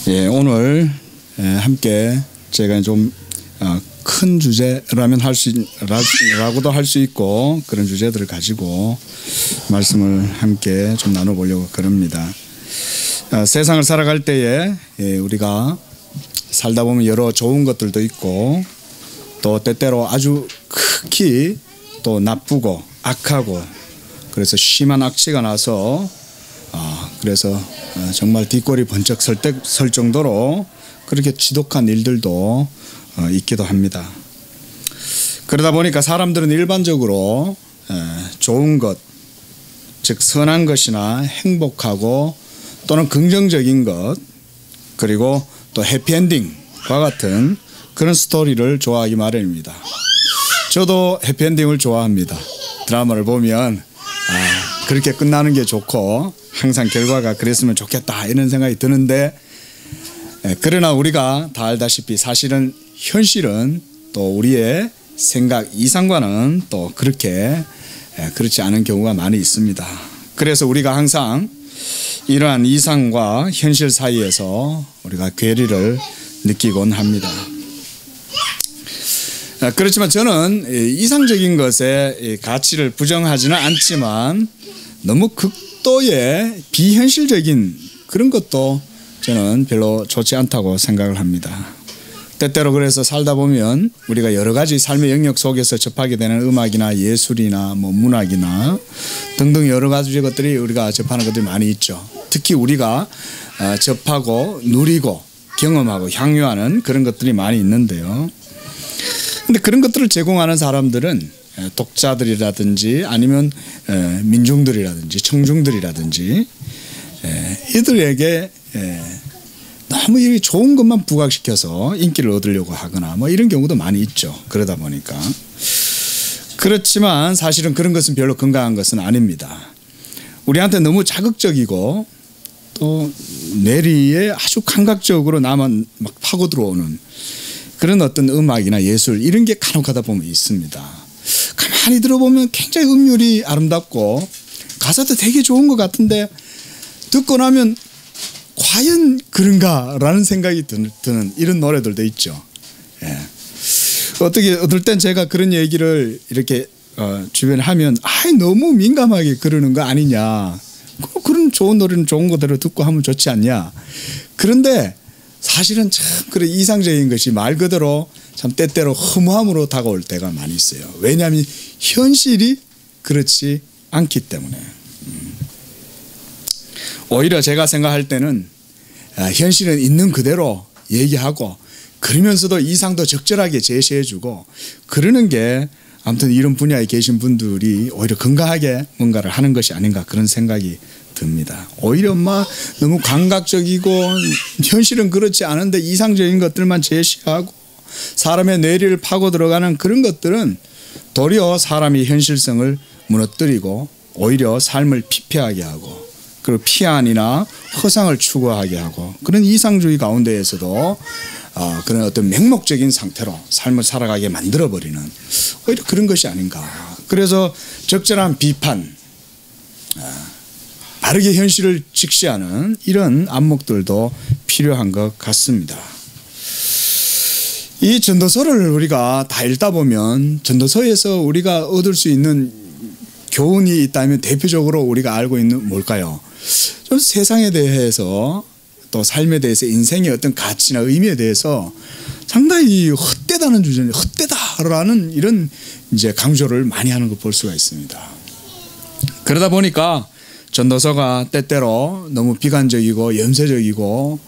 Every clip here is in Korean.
예, 오늘 함께 제가 좀 큰 주제라면 라고도 할 수 있고 그런 주제들을 가지고 말씀을 함께 좀 나눠보려고 그럽니다. 세상을 살아갈 때에 우리가 살다 보면 여러 좋은 것들도 있고 또 때때로 아주 극히 또 나쁘고 악하고 그래서 심한 악취가 나서 그래서 정말 뒷골이 번쩍 설 정도로 그렇게 지독한 일들도 있기도 합니다. 그러다 보니까 사람들은 일반적으로 좋은 것, 즉 선한 것이나 행복하고 또는 긍정적인 것 그리고 또 해피엔딩과 같은 그런 스토리를 좋아하기 마련입니다. 저도 해피엔딩을 좋아합니다. 드라마를 보면 그렇게 끝나는 게 좋고 항상 결과가 그랬으면 좋겠다 이런 생각이 드는데 그러나 우리가 다 알다시피 사실은 현실은 또 우리의 생각 이상과는 또 그렇지 않은 경우가 많이 있습니다. 그래서 우리가 항상 이러한 이상과 현실 사이에서 우리가 괴리를 느끼곤 합니다. 그렇지만 저는 이상적인 것의 가치를 부정하지는 않지만 너무 극도의 비현실적인 그런 것도 저는 별로 좋지 않다고 생각을 합니다. 때때로 그래서 살다 보면 우리가 여러 가지 삶의 영역 속에서 접하게 되는 음악이나 예술이나 문학이나 등등 여러 가지 것들이 우리가 접하는 것들이 많이 있죠. 특히 우리가 접하고 누리고 경험하고 향유하는 그런 것들이 많이 있는데요. 근데 그런 것들을 제공하는 사람들은 독자들이라든지 아니면 민중들이라든지 청중들이라든지 이들에게 너무 이 좋은 것만 부각시켜서 인기를 얻으려고 하거나 이런 경우도 많이 있죠. 그러다 보니까 그렇지만 사실은 그런 것은 별로 건강한 것은 아닙니다. 우리한테 너무 자극적이고 또 뇌리에 아주 감각적으로 나만 막 파고 들어오는 그런 어떤 음악이나 예술 이런 게 간혹하다 보면 있습니다. 가만히 들어보면 굉장히 음률이 아름답고 가사도 되게 좋은 것 같은데 듣고 나면 과연 그런가라는 생각이 드는 이런 노래들도 있죠. 어떨 땐 제가 그런 얘기를 이렇게 주변에 하면 너무 민감하게 그러는 거 아니냐. 그런 좋은 노래는 좋은 거대로 듣고 하면 좋지 않냐. 그런데 사실은 참 그런 이상적인 것이 말 그대로 참 때때로 허무함으로 다가올 때가 많이 있어요. 왜냐하면 현실이 그렇지 않기 때문에. 오히려 제가 생각할 때는 현실은 있는 그대로 얘기하고 그러면서도 이상도 적절하게 제시해주고 그러는 게 아무튼 이런 분야에 계신 분들이 오히려 건강하게 뭔가를 하는 것이 아닌가 그런 생각이 듭니다. 오히려 너무 감각적이고 현실은 그렇지 않은데 이상적인 것들만 제시하고 사람의 뇌리를 파고 들어가는 그런 것들은 도리어 사람의 현실성을 무너뜨리고 오히려 삶을 피폐하게 하고 그리고 피안이나 허상을 추구하게 하고 그런 이상주의 가운데에서도 그런 어떤 맹목적인 상태로 삶을 살아가게 만들어버리는 오히려 그런 것이 아닌가. 그래서 적절한 비판 바르게 현실을 직시하는 이런 안목들도 필요한 것 같습니다. 이 전도서를 우리가 다 읽다 보면 전도서에서 우리가 얻을 수 있는 교훈이 있다면 대표적으로 우리가 알고 있는 뭘까요? 좀 세상에 대해서 또 삶에 대해서 인생의 어떤 가치나 의미에 대해서 상당히 헛되다는 주제는 헛되다라는 이런 이제 강조를 많이 하는 걸 볼 수가 있습니다. 그러다 보니까 전도서가 때때로 너무 비관적이고 염세적이고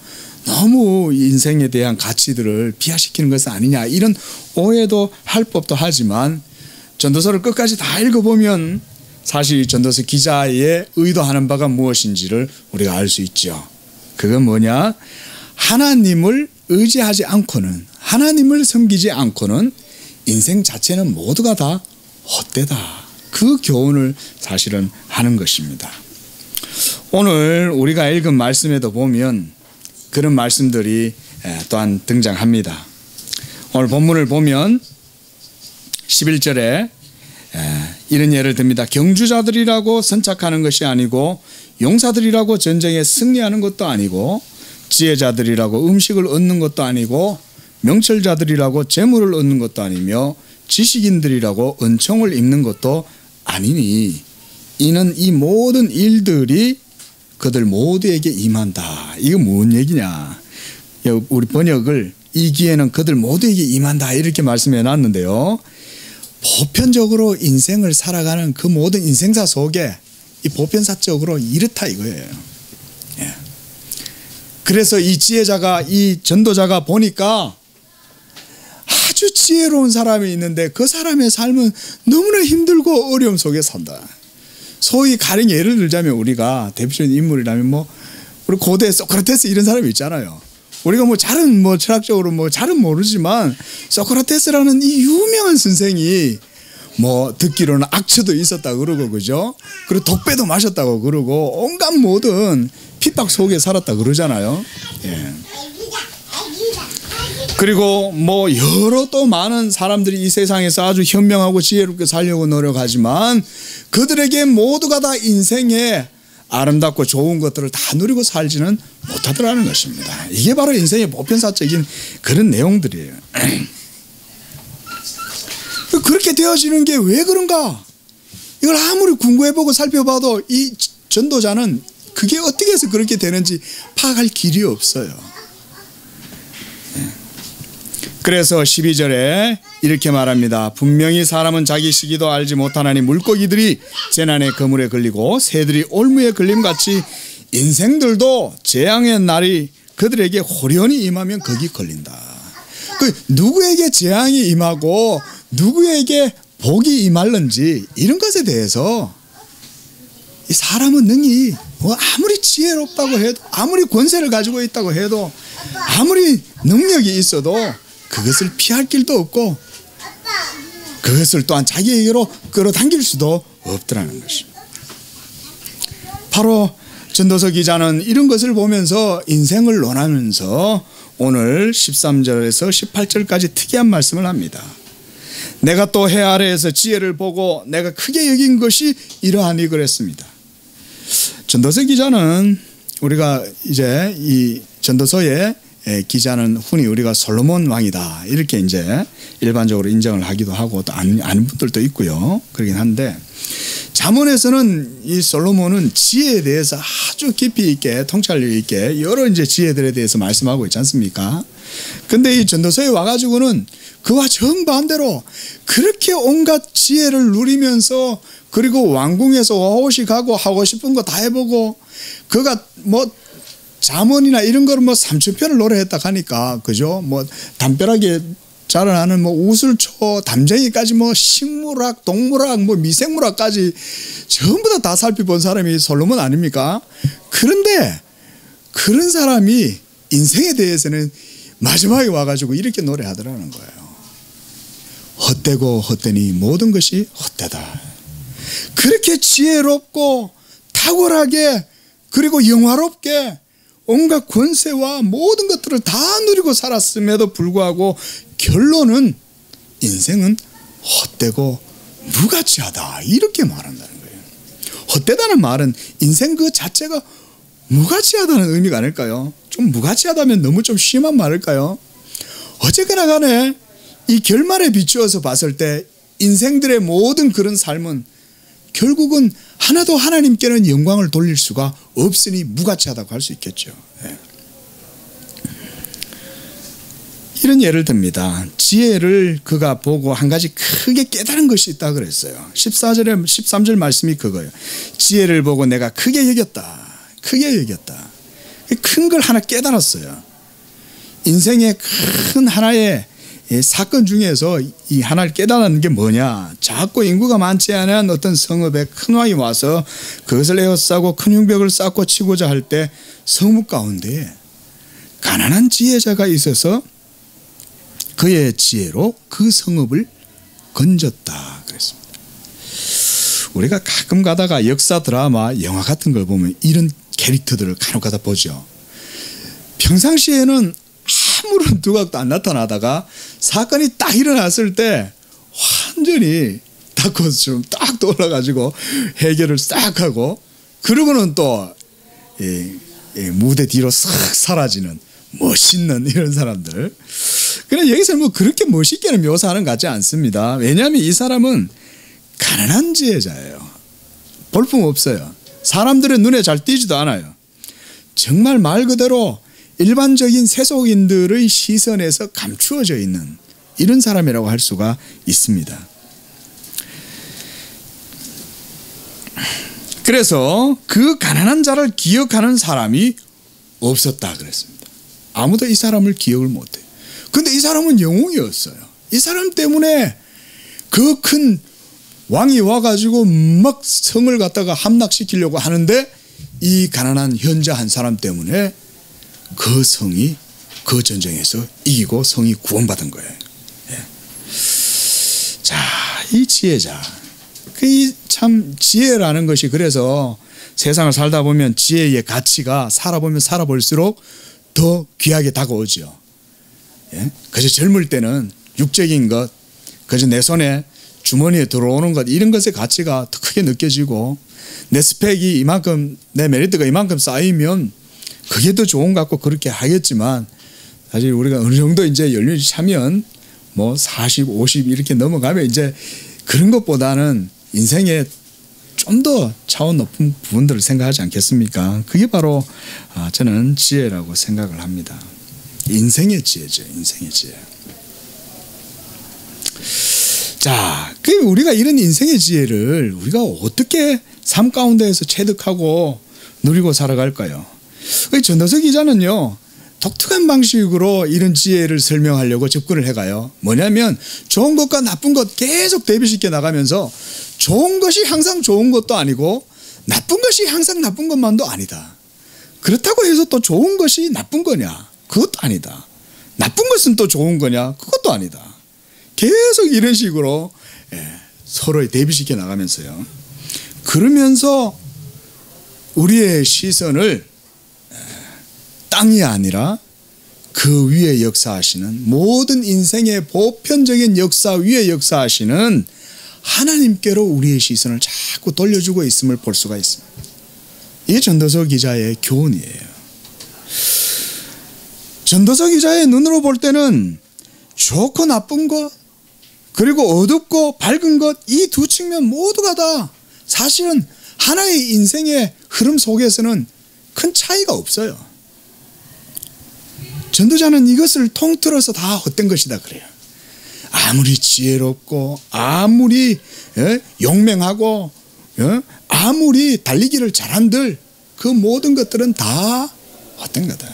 너무 인생에 대한 가치들을 비하시키는 것은 아니냐 이런 오해도 할 법도 하지만 전도서를 끝까지 다 읽어보면 사실 이 전도서 기자의 의도하는 바가 무엇인지를 우리가 알 수 있죠. 그건 뭐냐? 하나님을 의지하지 않고는 하나님을 섬기지 않고는 인생 자체는 모두가 다 헛되다. 그 교훈을 사실은 하는 것입니다. 오늘 우리가 읽은 말씀에도 보면 그런 말씀들이 또한 등장합니다. 오늘 본문을 보면 11절에 이런 예를 듭니다. 경주자들이라고 선착하는 것이 아니고 용사들이라고 전쟁에 승리하는 것도 아니고 지혜자들이라고 음식을 얻는 것도 아니고 명철자들이라고 재물을 얻는 것도 아니며 지식인들이라고 은총을 입는 것도 아니니 이는 이 모든 일들이 그들 모두에게 임한다. 이거 뭔 얘기냐. 우리 번역을 이 기회는 그들 모두에게 임한다 이렇게 말씀해 놨는데요. 보편적으로 인생을 살아가는 그 모든 인생사 속에 이 보편사적으로 이렇다 이거예요. 예. 그래서 이 지혜자가 이 전도자가 보니까 아주 지혜로운 사람이 있는데 그 사람의 삶은 너무나 힘들고 어려움 속에 산다. 소위 가령 예를 들자면 우리가 대표적인 인물이라면 뭐 우리 고대 소크라테스 이런 사람이 있잖아요. 우리가 뭐 잘은 뭐 철학적으로 뭐 잘은 모르지만 소크라테스라는 이 유명한 선생이 뭐 듣기로는 악처도 있었다 그러고 그죠? 그리고 독배도 마셨다고 그러고 온갖 모든 핍박 속에 살았다 그러잖아요. 예. 그리고 뭐 여러 또 많은 사람들이 이 세상에서 아주 현명하고 지혜롭게 살려고 노력하지만 그들에게 모두가 다 인생에 아름답고 좋은 것들을 다 누리고 살지는 못하더라는 것입니다. 이게 바로 인생의 보편사적인 그런 내용들이에요. 그렇게 되어지는 게 왜 그런가? 이걸 아무리 궁금해보고 살펴봐도 이 전도자는 그게 어떻게 해서 그렇게 되는지 파악할 길이 없어요. 그래서 12절에 이렇게 말합니다. 분명히 사람은 자기 시기도 알지 못하나니 물고기들이 재난의 그물에 걸리고 새들이 올무에 걸림같이 인생들도 재앙의 날이 그들에게 호련히 임하면 거기 걸린다. 그 누구에게 재앙이 임하고 누구에게 복이 임할는지 이런 것에 대해서 이 사람은 능히 뭐 아무리 지혜롭다고 해도 아무리 권세를 가지고 있다고 해도 아무리 능력이 있어도 그것을 피할 길도 없고 그것을 또한 자기에게로 끌어당길 수도 없더라는 것입니다. 바로 전도서 기자는 이런 것을 보면서 인생을 논하면서 오늘 13절에서 18절까지 특이한 말씀을 합니다. 내가 또 해 아래에서 지혜를 보고 내가 크게 여긴 것이 이러하니 그랬습니다. 전도서 기자는 우리가 이제 이 전도서의 기자는 흔히 우리가 솔로몬 왕이다 이렇게 이제 일반적으로 인정을 하기도 하고 또 아는 분들도 있고요. 그러긴 한데 잠언에서는 이 솔로몬은 지혜에 대해서 아주 깊이 있게 통찰력 있게 여러 이제 지혜들에 대해서 말씀하고 있지 않습니까? 근데 이 전도서에 와가지고는 그와 정반대로 그렇게 온갖 지혜를 누리면서 그리고 왕궁에서 호식하고 하고 싶은 거 다 해보고 그가 뭐 잠언이나 이런 거를 뭐 3,000편을 노래했다 하니까 그죠? 뭐 담벼락에 자라나는 뭐 우슬초, 담쟁이까지 뭐 식물학, 동물학, 뭐 미생물학까지 전부 다 살펴본 사람이 솔로몬 아닙니까? 그런데 그런 사람이 인생에 대해서는 마지막에 와가지고 이렇게 노래하더라는 거예요. 헛되고 헛되니 모든 것이 헛되다. 그렇게 지혜롭고 탁월하게 그리고 영화롭게 온갖 권세와 모든 것들을 다 누리고 살았음에도 불구하고 결론은 인생은 헛되고 무가치하다 이렇게 말한다는 거예요. 헛되다는 말은 인생 그 자체가 무가치하다는 의미가 아닐까요? 좀 무가치하다면 너무 좀 심한 말일까요? 어쨌거나 간에 이 결말에 비추어서 봤을 때 인생들의 모든 그런 삶은 결국은 하나도 하나님께는 영광을 돌릴 수가 없으니 무가치하다고 할 수 있겠죠. 네. 이런 예를 듭니다. 지혜를 그가 보고 한 가지 크게 깨달은 것이 있다 그랬어요. 13절 말씀이 그거예요. 지혜를 보고 내가 크게 여겼다. 크게 여겼다. 큰 걸 하나 깨달았어요. 인생의 큰 하나의 사건 중에서 이 하나를 깨달은 게 뭐냐. 작고 인구가 많지 않은 어떤 성읍에 큰 왕이 와서 그것을 에워싸고 큰 흉벽을 쌓고 치고자 할 때 성읍 가운데 가난한 지혜자가 있어서 그의 지혜로 그 성읍을 건졌다 그랬습니다. 우리가 가끔 가다가 역사 드라마 영화 같은 걸 보면 이런 캐릭터들을 간혹 가다 보죠. 평상시에는 아무런 두각도 안 나타나다가 사건이 딱 일어났을 때 완전히 다크호스처럼 딱 떠올라가지고 해결을 싹 하고 그러고는 또 무대 뒤로 싹 사라지는 멋있는 이런 사람들. 그런데 여기서 뭐 그렇게 멋있게는 묘사하는 것 같지 않습니다. 왜냐하면 이 사람은 가난한 지혜자예요. 볼품 없어요. 사람들의 눈에 잘 띄지도 않아요. 정말 말 그대로 일반적인 세속인들의 시선에서 감추어져 있는 이런 사람이라고 할 수가 있습니다. 그래서 그 가난한 자를 기억하는 사람이 없었다 그랬습니다. 아무도 이 사람을 기억을 못해요. 근데 이 사람은 영웅이었어요. 이 사람 때문에 그 큰 왕이 와가지고 막 성을 갖다가 함락시키려고 하는데 이 가난한 현자 한 사람 때문에 그 성이 그 전쟁에서 이기고 성이 구원받은 거예요. 예. 자, 이 지혜자. 이 참 지혜라는 것이 그래서 세상을 살다 보면 지혜의 가치가 살아보면 살아볼수록 더 귀하게 다가오죠. 예? 그저 젊을 때는 육적인 것, 그저 내 손에 주머니에 들어오는 것 이런 것의 가치가 더 크게 느껴지고 내 스펙이 이만큼 내 메리트가 이만큼 쌓이면 그게 더 좋은 것 같고 그렇게 하겠지만 사실 우리가 어느 정도 이제 연륜이 차면 뭐 40, 50 이렇게 넘어가면 이제 그런 것보다는 인생에 좀 더 차원 높은 부분들을 생각하지 않겠습니까? 그게 바로 저는 지혜라고 생각을 합니다. 인생의 지혜죠. 인생의 지혜. 자, 우리가 이런 인생의 지혜를 우리가 어떻게 삶 가운데에서 체득하고 누리고 살아갈까요? 전도서 기자는요. 독특한 방식으로 이런 지혜를 설명하려고 접근을 해가요. 뭐냐면 좋은 것과 나쁜 것 계속 대비시켜 나가면서 좋은 것이 항상 좋은 것도 아니고 나쁜 것이 항상 나쁜 것만도 아니다. 그렇다고 해서 또 좋은 것이 나쁜 거냐? 그것도 아니다. 나쁜 것은 또 좋은 거냐? 그것도 아니다. 계속 이런 식으로 서로에 대비시켜 나가면서요. 그러면서 우리의 시선을 땅이 아니라 그 위에 역사하시는 모든 인생의 보편적인 역사 위에 역사하시는 하나님께로 우리의 시선을 자꾸 돌려주고 있음을 볼 수가 있습니다. 이게 전도서 기자의 교훈이에요. 전도서 기자의 눈으로 볼 때는 좋고 나쁜 것 그리고 어둡고 밝은 것 이 두 측면 모두가 다 사실은 하나의 인생의 흐름 속에서는 큰 차이가 없어요. 전도자는 이것을 통틀어서 다 헛된 것이다 그래요. 아무리 지혜롭고 아무리 용맹하고 아무리 달리기를 잘한들 그 모든 것들은 다 헛된 거다.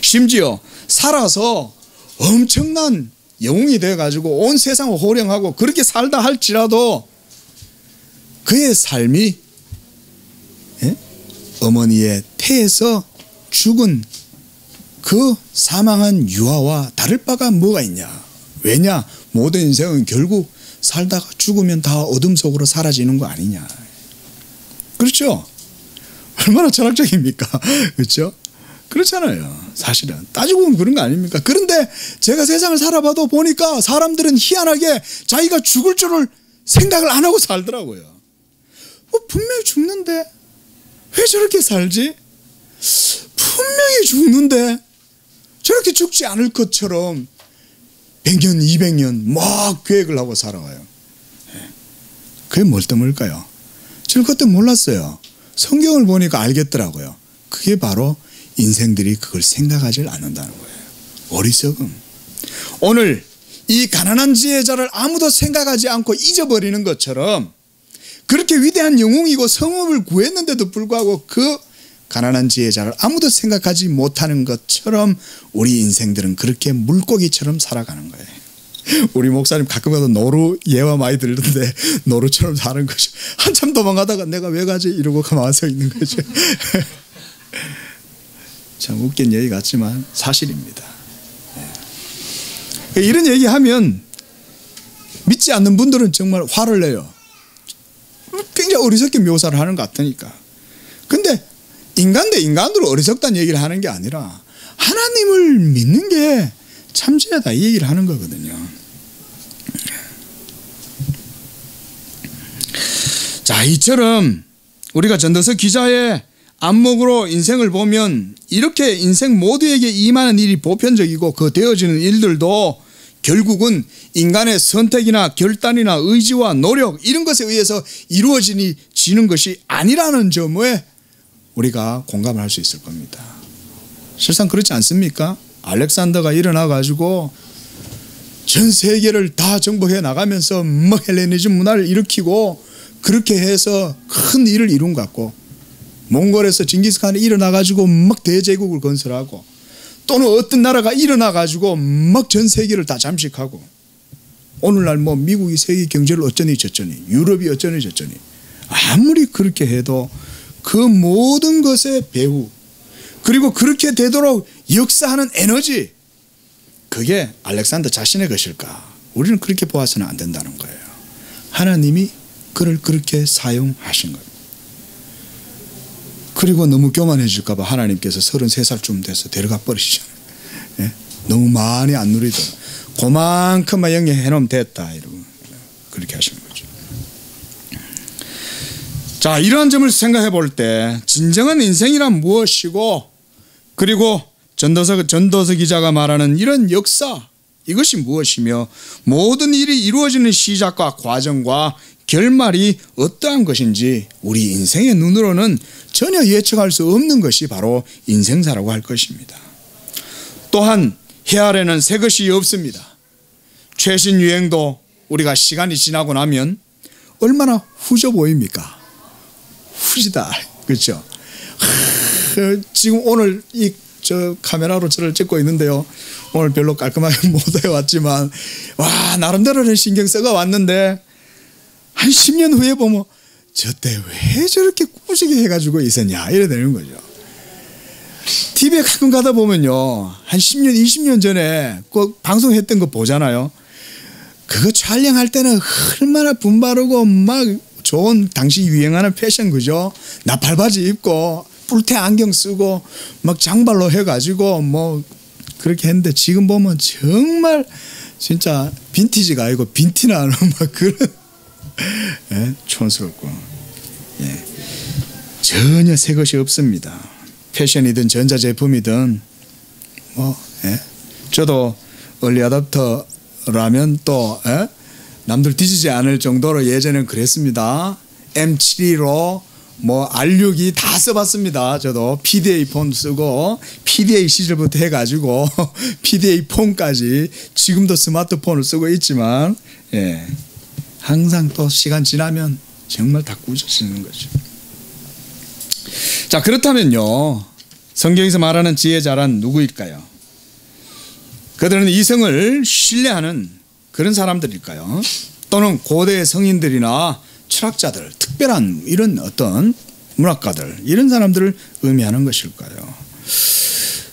심지어 살아서 엄청난 영웅이 되어가지고 온 세상을 호령하고 그렇게 살다 할지라도 그의 삶이 어머니의 태에서 죽은 그 사망한 유아와 다를 바가 뭐가 있냐? 왜냐? 모든 인생은 결국 살다가 죽으면 다 어둠 속으로 사라지는 거 아니냐? 그렇죠? 얼마나 철학적입니까? 그렇죠? 그렇잖아요. 사실은 따지고 보면 그런 거 아닙니까? 그런데 제가 세상을 살아봐도 보니까 사람들은 희한하게 자기가 죽을 줄을 생각을 안 하고 살더라고요. 분명히 죽는데 왜 저렇게 살지? 분명히 죽는데 저렇게 죽지 않을 것처럼 100년, 200년 막 계획을 하고 살아와요. 그게 뭘 때문일까요? 저는 그때 몰랐어요. 성경을 보니까 알겠더라고요. 그게 바로 인생들이 그걸 생각하지 않는다는 거예요. 어리석음. 오늘 이 가난한 지혜자를 아무도 생각하지 않고 잊어버리는 것처럼 그렇게 위대한 영웅이고 성읍을 구했는데도 불구하고 그 가난한 지혜자를 아무도 생각하지 못하는 것처럼 우리 인생들은 그렇게 물고기처럼 살아가는 거예요. 우리 목사님 가끔가다 노루 예화 많이 들던데 노루처럼 사는 거죠. 한참 도망가다가 내가 왜 가지 이러고 가만히 서 있는 거죠. 참 웃긴 얘기 같지만 사실입니다. 이런 얘기하면 믿지 않는 분들은 정말 화를 내요. 굉장히 어리석게 묘사를 하는 것 같으니까. 근데 인간 대 인간으로 어리석다는 얘기를 하는 게 아니라 하나님을 믿는 게 참지하다 이 얘기를 하는 거거든요. 자, 이처럼 우리가 전도서 기자의 안목으로 인생을 보면 이렇게 인생 모두에게 임하는 일이 보편적이고 그 되어지는 일들도 결국은 인간의 선택이나 결단이나 의지와 노력 이런 것에 의해서 이루어지는 것이 아니라는 점에 우리가 공감을 할 수 있을 겁니다. 실상 그렇지 않습니까? 알렉산더가 일어나 가지고 전 세계를 다 정복해 나가면서 막 헬레니즘 문화를 일으키고 그렇게 해서 큰 일을 이룬 것 같고, 몽골에서 징기스칸이 일어나 가지고 막 대제국을 건설하고, 또는 어떤 나라가 일어나 가지고 막 전 세계를 다 잠식하고, 오늘날 뭐 미국이 세계 경제를 어쩌니 저쩌니, 유럽이 어쩌니 저쩌니, 아무리 그렇게 해도 그 모든 것의 배후, 그리고 그렇게 되도록 역사하는 에너지, 그게 알렉산더 자신의 것일까? 우리는 그렇게 보아서는 안 된다는 거예요. 하나님이 그를 그렇게 사용하신 거예요. 그리고 너무 교만해질까 봐 하나님께서 33살쯤 돼서 데려가 버리시잖아요. 예? 너무 많이 안 누리더라. 그만큼만 영향해 놓으면 됐다, 이러고 그렇게 하신 거죠. 자, 이러한 점을 생각해 볼 때 진정한 인생이란 무엇이고, 그리고 전도서 기자가 말하는 이런 역사, 이것이 무엇이며 모든 일이 이루어지는 시작과 과정과 결말이 어떠한 것인지 우리 인생의 눈으로는 전혀 예측할 수 없는 것이 바로 인생사라고 할 것입니다. 또한 해 아래는 새 것이 없습니다. 최신 유행도 우리가 시간이 지나고 나면 얼마나 후져 보입니까? 후지다, 그렇죠? 지금 오늘 저 카메라로 저를 찍고 있는데요. 오늘 별로 깔끔하게 못 해왔지만, 와, 나름대로는 신경 써가 왔는데, 한 10년 후에 보면 저때 왜 저렇게 꾸지게 해가지고 있었냐 이래 되는 거죠. TV에 가끔 가다 보면요, 한 10년 20년 전에 꼭 방송했던 거 보잖아요. 그거 촬영할 때는 얼마나 분바르고 막 좋은 당시 유행하는 패션, 그죠? 나팔바지 입고 뿔테 안경 쓰고 막 장발로 해가지고 뭐 그렇게 했는데, 지금 보면 정말 진짜 빈티지가 아니고 빈티나는 막 그런 예, 촌스럽고, 예, 전혀 새 것이 없습니다. 패션이든 전자제품이든 뭐, 예, 저도 얼리 어댑터라면 또, 예, 남들 뒤지지 않을 정도로 예전엔 그랬습니다. M72로 뭐 R6이 다 써봤습니다. 저도 PDA 폰 쓰고 PDA 시절부터 해가지고 PDA 폰까지 지금도 스마트폰을 쓰고 있지만, 예, 항상 또 시간 지나면 정말 다 꾸짖는 거죠. 자, 그렇다면요, 성경에서 말하는 지혜자란 누구일까요? 그들은 이성을 신뢰하는 그런 사람들일까요? 또는 고대 성인들이나 철학자들, 특별한 이런 어떤 문학가들, 이런 사람들을 의미하는 것일까요?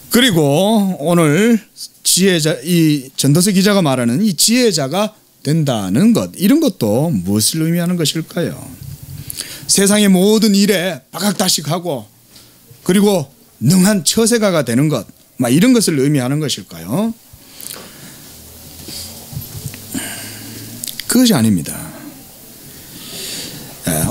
그리고 오늘 지혜자, 이 전도서 기자가 말하는 이 지혜자가 된다는 것, 이런 것도 무엇을 의미하는 것일까요? 세상의 모든 일에 박학다식하고 그리고 능한 처세가가 되는 것, 막 이런 것을 의미하는 것일까요? 그것이 아닙니다.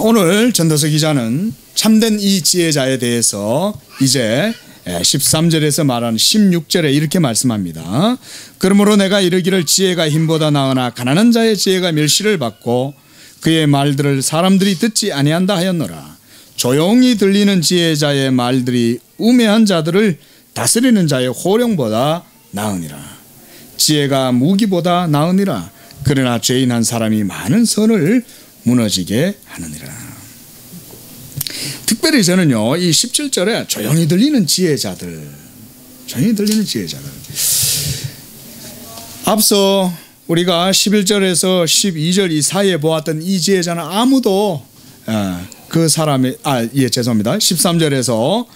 오늘 전도서 기자는 참된 이 지혜자에 대해서 이제 13절에서 말하는 16절에 이렇게 말씀합니다. 그러므로 내가 이르기를 지혜가 힘보다 나으나 가난한 자의 지혜가 멸시를 받고 그의 말들을 사람들이 듣지 아니한다 하였노라. 조용히 들리는 지혜자의 말들이 우매한 자들을 다스리는 자의 호령보다 나으니라. 지혜가 무기보다 나으니라. 그러나 죄인 한 사람이 많은 선을 무너지게 하느니라. 특별히 저는요, 이 17절에 조용히 들리는 지혜자들, 조용히 들리는 지혜자들. 앞서 우리가 11절에서 12절 이 사이에 보았던 이 지혜자는 아무도 그 사람의, 죄송합니다. 13절에서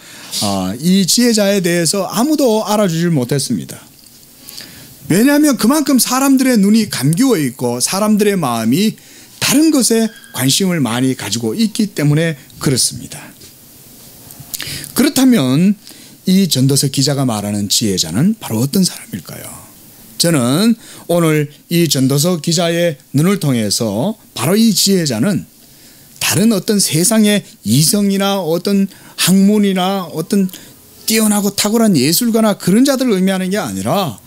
이 지혜자에 대해서 아무도 알아주질 못했습니다. 왜냐하면 그만큼 사람들의 눈이 감기워 있고 사람들의 마음이 다른 것에 관심을 많이 가지고 있기 때문에 그렇습니다. 그렇다면 이 전도서 기자가 말하는 지혜자는 바로 어떤 사람일까요? 저는 오늘 이 전도서 기자의 눈을 통해서 바로 이 지혜자는 다른 어떤 세상의 이성이나 어떤 학문이나 어떤 뛰어나고 탁월한 예술가나 그런 자들을 의미하는 게 아니라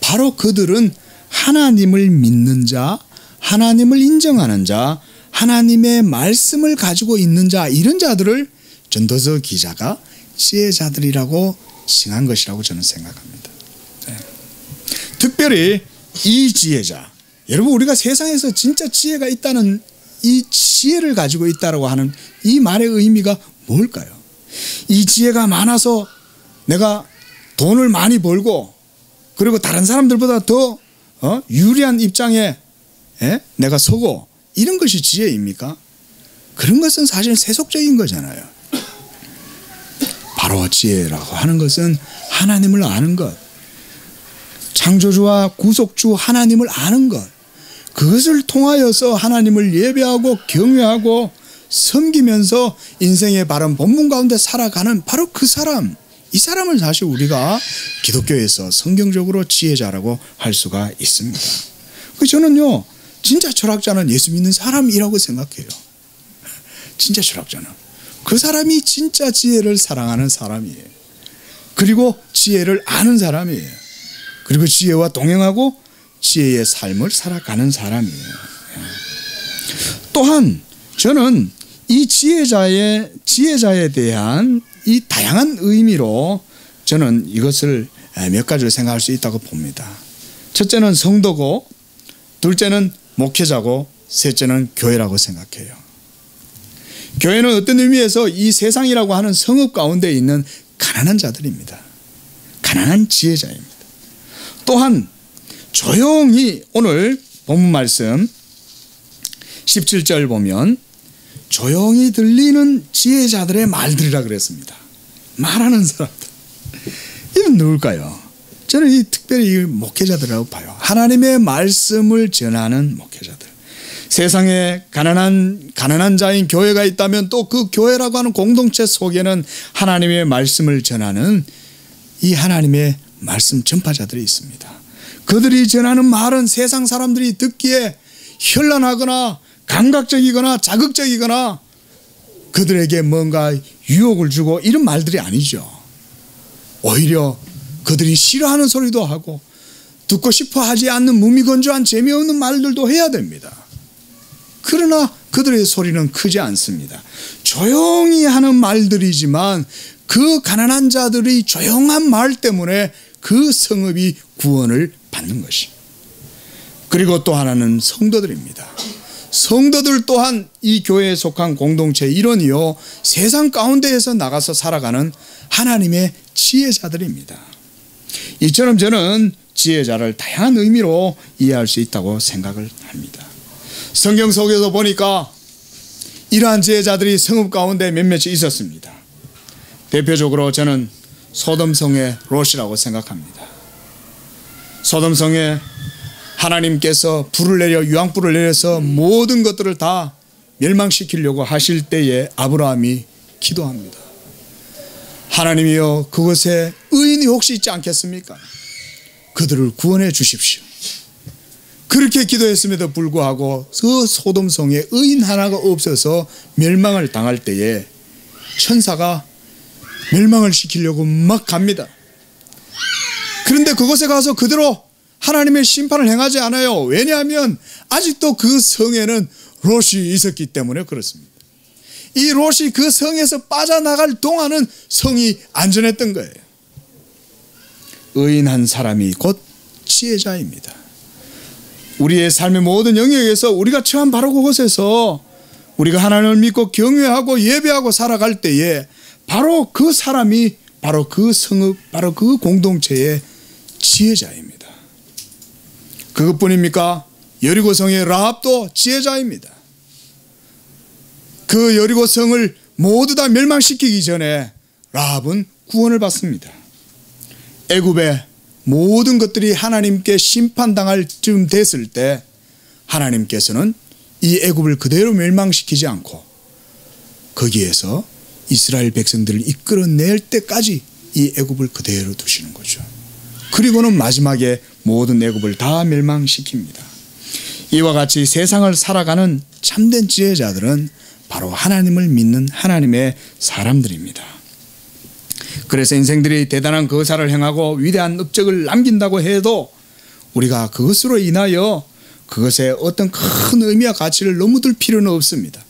바로 그들은 하나님을 믿는 자, 하나님을 인정하는 자, 하나님의 말씀을 가지고 있는 자, 이런 자들을 전도서 기자가 지혜자들이라고 칭한 것이라고 저는 생각합니다. 네. 특별히 이 지혜자, 여러분 우리가 세상에서 진짜 지혜가 있다는 이 지혜를 가지고 있다고 하는 이 말의 의미가 뭘까요? 이 지혜가 많아서 내가 돈을 많이 벌고 그리고 다른 사람들보다 더 유리한 입장에 내가 서고 이런 것이 지혜입니까? 그런 것은 사실 세속적인 거잖아요. 바로 지혜라고 하는 것은 하나님을 아는 것, 창조주와 구속주 하나님을 아는 것, 그것을 통하여서 하나님을 예배하고 경외하고 섬기면서 인생의 바른 본분 가운데 살아가는 바로 그 사람, 이 사람을 사실 우리가 기독교에서 성경적으로 지혜자라고 할 수가 있습니다. 저는요 진짜 철학자는 예수 믿는 사람이라고 생각해요. 진짜 철학자는 그 사람이 진짜 지혜를 사랑하는 사람이에요. 그리고 지혜를 아는 사람이에요. 그리고 지혜와 동행하고 지혜의 삶을 살아가는 사람이에요. 또한 저는 이 지혜자에 대한 이 다양한 의미로 저는 이것을 몇 가지로 생각할 수 있다고 봅니다. 첫째는 성도고, 둘째는 목회자고, 셋째는 교회라고 생각해요. 교회는 어떤 의미에서 이 세상이라고 하는 성읍 가운데 있는 가난한 자들입니다. 가난한 지혜자입니다. 또한 조용히 오늘 본문 말씀 17절 보면 조용히 들리는 지혜자들의 말들이라 그랬습니다. 말하는 사람들. 이건 누굴까요? 저는 이 특별히 목회자들이라고 봐요. 하나님의 말씀을 전하는 목회자들. 세상에 가난한 자인 교회가 있다면 또 그 교회라고 하는 공동체 속에는 하나님의 말씀을 전하는 이 하나님의 말씀 전파자들이 있습니다. 그들이 전하는 말은 세상 사람들이 듣기에 현란하거나 감각적이거나 자극적이거나 그들에게 뭔가 유혹을 주고 이런 말들이 아니죠. 오히려 그들이 싫어하는 소리도 하고 듣고 싶어 하지 않는 무미건조한 재미없는 말들도 해야 됩니다. 그러나 그들의 소리는 크지 않습니다. 조용히 하는 말들이지만 그 가난한 자들의 조용한 말 때문에 그 성읍이 구원을 받는 것이. 그리고 또 하나는 성도들입니다. 성도들 또한 이 교회에 속한 공동체의 일원이요 세상 가운데에서 나가서 살아가는 하나님의 지혜자들입니다. 이처럼 저는 지혜자를 다양한 의미로 이해할 수 있다고 생각을 합니다. 성경 속에서 보니까 이러한 지혜자들이 성읍 가운데 몇몇이 있었습니다. 대표적으로 저는 소돔성의 롯이라고 생각합니다. 소돔성에 하나님께서 불을 내려 유황불을 내려서 모든 것들을 다 멸망시키려고 하실 때에 아브라함이 기도합니다. 하나님이여 그곳에 의인이 혹시 있지 않겠습니까? 그들을 구원해 주십시오. 그렇게 기도했음에도 불구하고 그 소돔성에 의인 하나가 없어서 멸망을 당할 때에 천사가 멸망을 시키려고 막 갑니다. 그런데 그곳에 가서 그대로 하나님의 심판을 행하지 않아요. 왜냐하면 아직도 그 성에는 롯이 있었기 때문에 그렇습니다. 이 롯이 그 성에서 빠져나갈 동안은 성이 안전했던 거예요. 의인한 사람이 곧 지혜자입니다. 우리의 삶의 모든 영역에서 우리가 처한 바로 그곳에서 우리가 하나님을 믿고 경외하고 예배하고 살아갈 때에 바로 그 사람이 바로 그 성읍, 바로 그 공동체의 지혜자입니다. 그것뿐입니까? 여리고성의 라합도 지혜자입니다. 그 여리고성을 모두 다 멸망시키기 전에 라합은 구원을 받습니다. 애굽의 모든 것들이 하나님께 심판당할 즈음 됐을 때 하나님께서는 이 애굽을 그대로 멸망시키지 않고 거기에서 이스라엘 백성들을 이끌어낼 때까지 이 애굽을 그대로 두시는 거죠. 그리고는 마지막에 모든 애굽을 다 멸망시킵니다. 이와 같이 세상을 살아가는 참된 지혜자들은 바로 하나님을 믿는 하나님의 사람들입니다. 그래서 인생들이 대단한 거사를 행하고 위대한 업적을 남긴다고 해도 우리가 그것으로 인하여 그것에 어떤 큰 의미와 가치를 너무 둘 필요는 없습니다.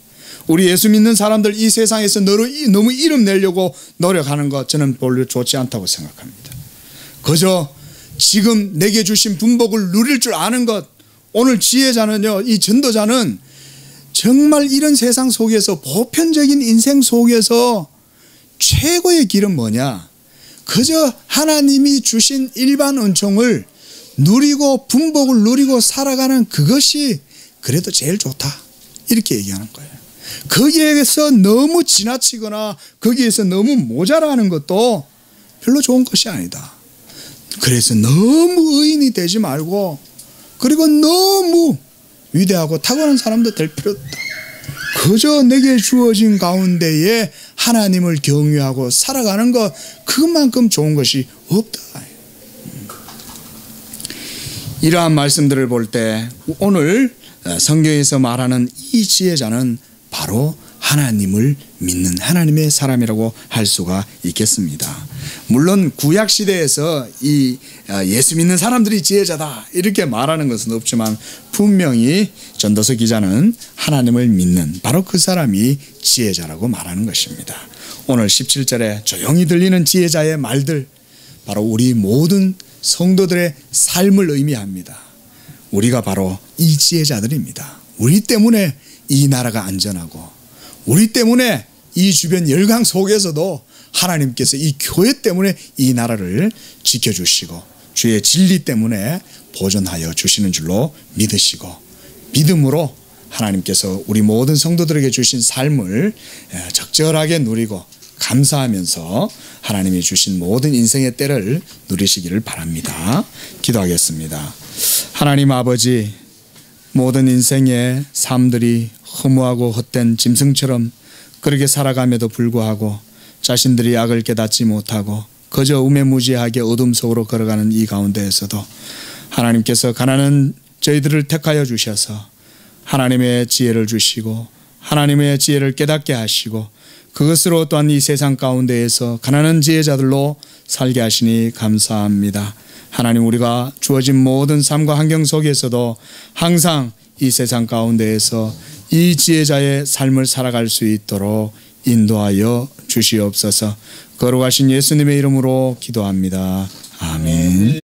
우리 예수 믿는 사람들 이 세상에서 너무 이름 내려고 노력하는 것 저는 별로 좋지 않다고 생각합니다. 그저 지금 내게 주신 분복을 누릴 줄 아는 것, 오늘 지혜자는요, 이 전도자는 정말 이런 세상 속에서 보편적인 인생 속에서 최고의 길은 뭐냐? 그저 하나님이 주신 일반 은총을 누리고 분복을 누리고 살아가는 그것이 그래도 제일 좋다, 이렇게 얘기하는 거예요. 거기에서 너무 지나치거나 거기에서 너무 모자라는 것도 별로 좋은 것이 아니다. 그래서 너무 의인이 되지 말고, 그리고 너무 위대하고 탁월한 사람도 될 필요 없다. 그저 내게 주어진 가운데에 하나님을 경외하고 살아가는 것, 그것만큼 좋은 것이 없다. 이러한 말씀들을 볼 때 오늘 성경에서 말하는 이 지혜자는 바로 하나님을 믿는 하나님의 사람이라고 할 수가 있겠습니다. 물론 구약 시대에서 이 예수 믿는 사람들이 지혜자다 이렇게 말하는 것은 없지만 분명히 전도서 기자는 하나님을 믿는 바로 그 사람이 지혜자라고 말하는 것입니다. 오늘 17절에 조용히 들리는 지혜자의 말들, 바로 우리 모든 성도들의 삶을 의미합니다. 우리가 바로 이 지혜자들입니다. 우리 때문에 이 나라가 안전하고, 우리 때문에 이 주변 열강 속에서도 하나님께서 이 교회 때문에 이 나라를 지켜주시고 주의 진리 때문에 보존하여 주시는 줄로 믿으시고, 믿음으로 하나님께서 우리 모든 성도들에게 주신 삶을 적절하게 누리고 감사하면서 하나님이 주신 모든 인생의 때를 누리시기를 바랍니다. 기도하겠습니다. 하나님 아버지, 모든 인생의 삶들이 허무하고 헛된 짐승처럼 그렇게 살아감에도 불구하고 자신들이 악을 깨닫지 못하고 그저 우매무지하게 어둠 속으로 걸어가는 이 가운데에서도 하나님께서 가난한 저희들을 택하여 주셔서 하나님의 지혜를 주시고 하나님의 지혜를 깨닫게 하시고 그것으로 또한 이 세상 가운데에서 가난한 지혜자들로 살게 하시니 감사합니다. 하나님, 우리가 주어진 모든 삶과 환경 속에서도 항상 이 세상 가운데에서 이 지혜자의 삶을 살아갈 수 있도록 인도하여 주시옵소서. 거룩하신 예수님의 이름으로 기도합니다. 아멘.